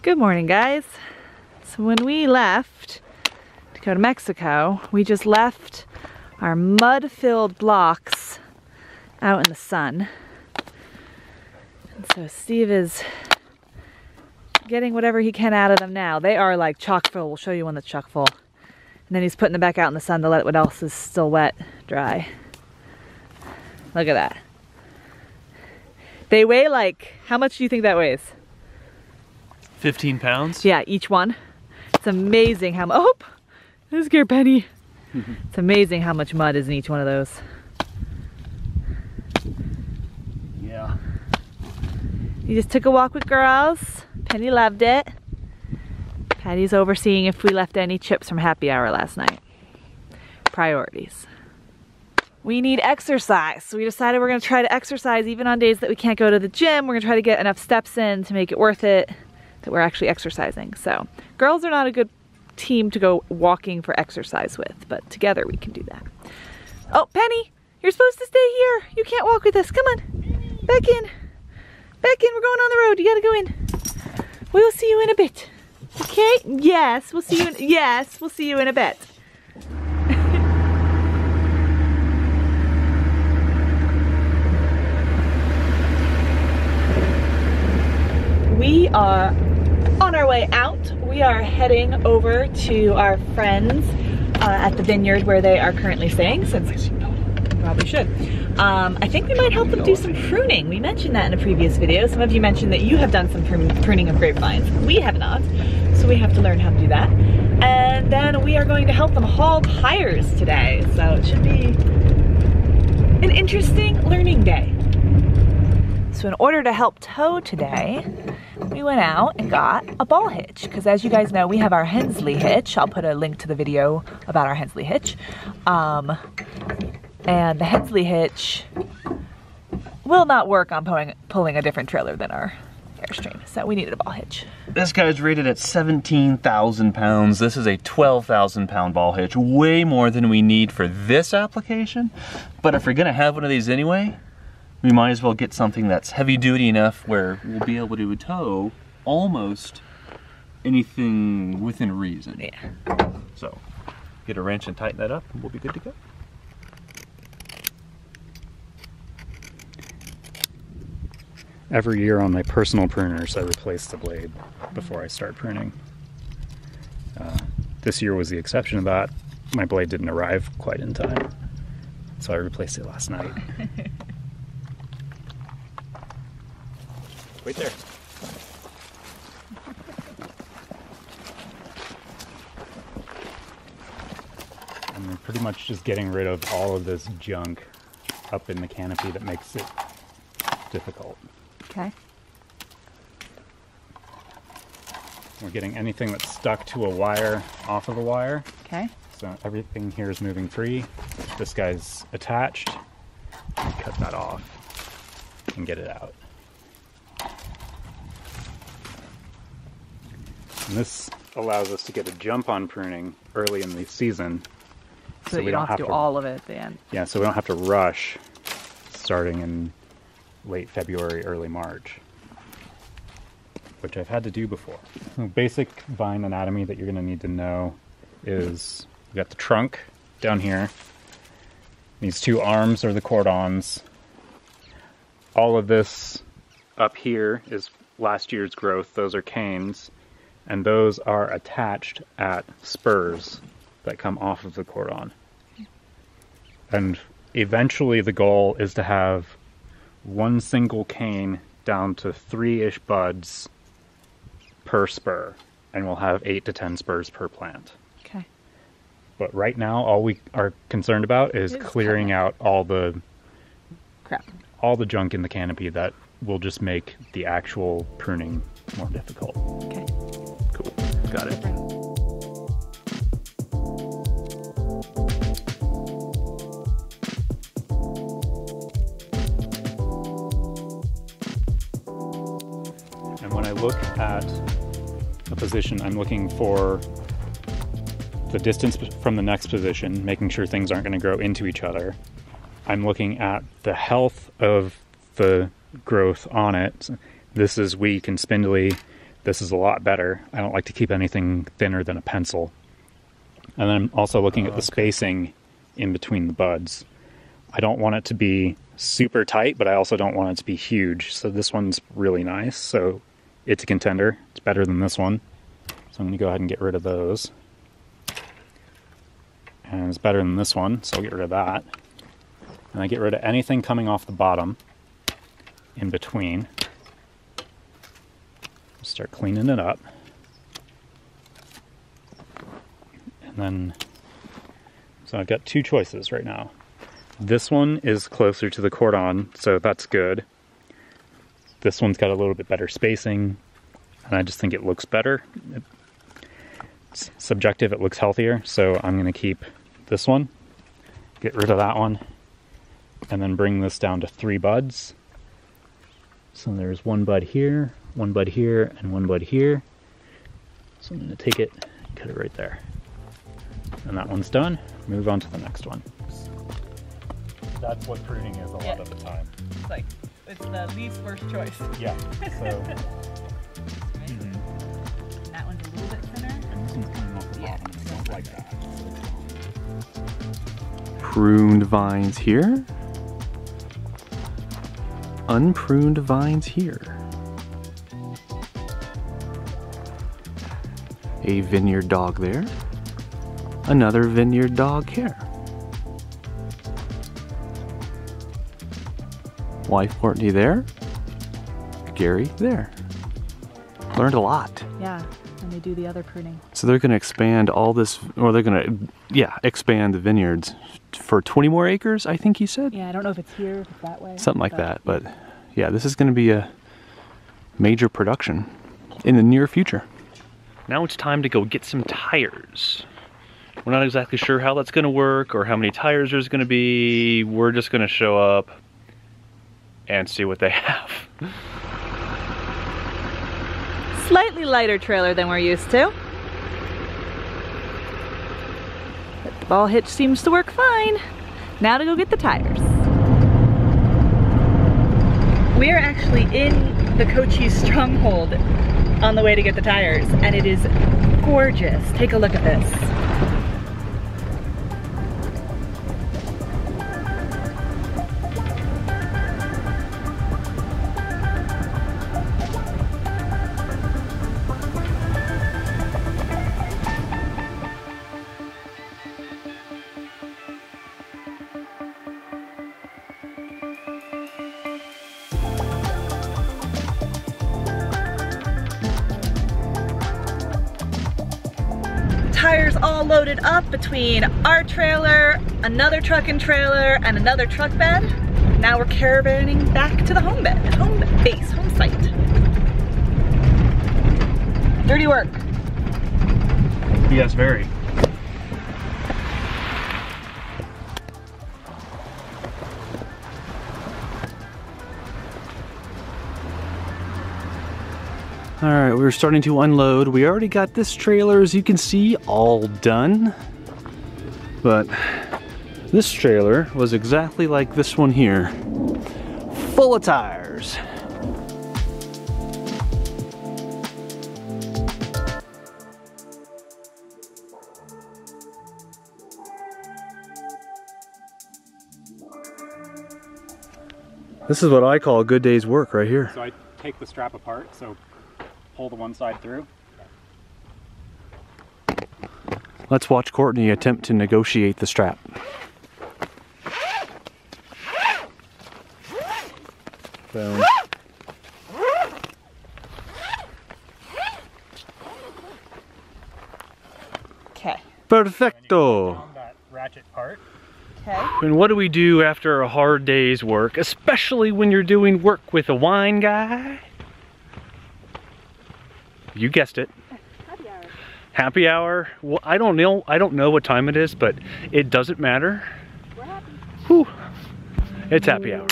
Good morning, guys. So when we left to go to Mexico, we just left our mud-filled blocks out in the sun. And so Steve is getting whatever he can out of them now. They are like chock full. We'll show you one that's chock full. And then he's putting them back out in the sun to let what else is still wet dry. Look at that. They weigh like, how much do you think that weighs? 15 pounds? Yeah, each one. It's amazing how much, oh, that scared Penny. It's amazing how much mud is in each one of those. Yeah. You just took a walk with girls. Penny loved it. Patty's overseeing if we left any chips from happy hour last night. Priorities. We need exercise. So we decided we're gonna try to exercise even on days that we can't go to the gym. We're gonna try to get enough steps in to make it worth it, that we're actually exercising. So girls are not a good team to go walking for exercise with, but together we can do that. Oh, Penny, you're supposed to stay here. You can't walk with us. Come on, back in. Back in, we're going on the road. You gotta go in. We'll see you in a bit. Okay? Yes, we'll see you in, yes, we'll see you in a bit. We are on our way out. We are heading over to our friends at the vineyard where they are currently staying, since we probably should. I think we might help them do some pruning. We mentioned that in a previous video. Some of you mentioned that you have done some pruning of grapevines. We have not, so we have to learn how to do that. And then we are going to help them haul tires today. So it should be an interesting learning day. So in order to help tow today, we went out and got a ball hitch, because as you guys know, we have our Hensley hitch. I'll put a link to the video about our Hensley hitch. And the Hensley hitch will not work on pulling a different trailer than our Airstream, so we needed a ball hitch. This guy's rated at 17,000 pounds. This is a 12,000 pound ball hitch, way more than we need for this application. But if we're gonna have one of these anyway, we might as well get something that's heavy duty enough where we'll be able to tow almost anything within reason. Yeah. So, get a wrench and tighten that up and we'll be good to go. Every year on my personal pruners, I replace the blade before I start pruning. This year was the exception of that. My blade didn't arrive quite in time, so I replaced it last night. Wait there. And I'm pretty much just getting rid of all of this junk up in the canopy that makes it difficult. Okay. We're getting anything that's stuck to a wire off of the wire. Okay. So everything here is moving free. This guy's attached. Cut that off and get it out. And this allows us to get a jump on pruning early in the season. So you don't have to do all of it at the end. Yeah, so we don't have to rush starting in late February, early March, which I've had to do before. The basic vine anatomy that you're going to need to know is we've got the trunk down here. These two arms are the cordons. All of this up here is last year's growth. Those are canes, and those are attached at spurs that come off of the cordon. And eventually the goal is to have one single cane down to 3-ish buds per spur, and we'll have 8 to 10 spurs per plant. Okay. But right now, all we are concerned about is clearing out all the crap, all the junk in the canopy that will just make the actual pruning more difficult. Okay. Cool. Got it. And when I look at a position, I'm looking for the distance from the next position, making sure things aren't going to grow into each other. I'm looking at the health of the growth on it. This is weak and spindly. this is a lot better. I don't like to keep anything thinner than a pencil. And then I'm also looking at the spacing in between the buds. I don't want it to be super tight, but I also don't want it to be huge. So this one's really nice. So it's a contender. It's better than this one. So I'm going to go ahead and get rid of those. And it's better than this one, so I'll get rid of that. And I get rid of anything coming off the bottom in between. Start cleaning it up. And then, so I've got two choices right now. This one is closer to the cordon, so that's good. This one's got a little bit better spacing, and I just think it looks better. It's subjective, it looks healthier, so I'm going to keep this one, get rid of that one, and then bring this down to 3 buds. So there's 1 bud here, 1 bud here, and 1 bud here. So I'm going to take it, cut it right there. And that one's done. Move on to the next one. That's what pruning is a lot of the time. It's like, it's the least worst choice. Yeah, so... That one's a little bit thinner. And this one's coming off the bottom. I don't like that. Pruned vines here. Unpruned vines here. A vineyard dog there. Another vineyard dog here. Wife Courtney there. Gary there. Learned a lot. Yeah, and they do the other pruning. So they're going to expand all this, or they're going to, expand the vineyards for 20 more acres, I think he said. Yeah, I don't know if it's here, if it's that way. Something like that, but yeah, this is going to be a major production in the near future. Now it's time to go get some tires. We're not exactly sure how that's going to work or how many tires there's going to be. We're just going to show up and see what they have. Slightly lighter trailer than we're used to. But the ball hitch seems to work fine. Now to go get the tires. We are actually in the Cochise Stronghold on the way to get the tires, and it is gorgeous. Take a look at this. Tires all loaded up between our trailer, another truck and trailer, and another truck bed. Now we're caravanning back to the home site. Dirty work. Yes, very. All right, we're starting to unload. We already got this trailer, as you can see, all done. But this trailer was exactly like this one here, full of tires. This is what I call a good day's work right here. So I take the strap apart, so pull the one side through. Let's watch Courtney attempt to negotiate the strap. Boom. Okay. Perfecto. Down that ratchet part. Okay. And what do we do after a hard day's work, especially when you're doing work with a wine guy? You guessed it. Happy hour. Happy hour. Well, I don't know what time it is, but it doesn't matter. We're happy. Whew. It's happy hour.